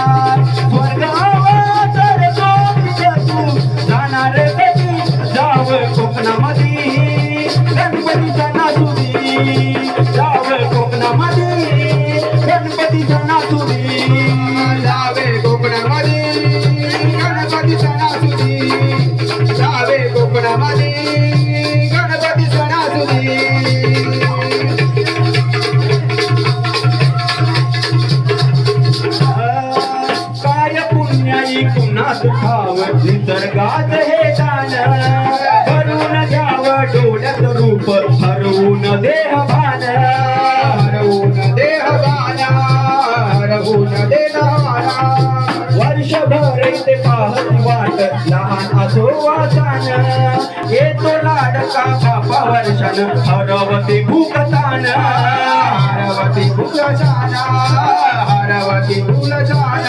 स्वर्गावर तर तू जाणार कधी जाव कोकणामध्ये गणपतीच्या नाचुरी जाव कोकणामध्ये गणपतीच्या नाचुरी जावे कोकणामध्ये गणपतीचा नाचुरी जावे कोकणामध्ये गणपतीचा नाचुरी काय पुण्याई कुणास ठाव निसर्गात हे दान भरून घ्याव डोळ्यात रूप हरवून देह भान हरवून देहवाना हरवून देहवाना वर्षभर ते पाहत वाट लहान असो वाचान येतो लाडका बापा वर्षान हरवते भूकतान हरवती फुलछाना हरवती फुलछाना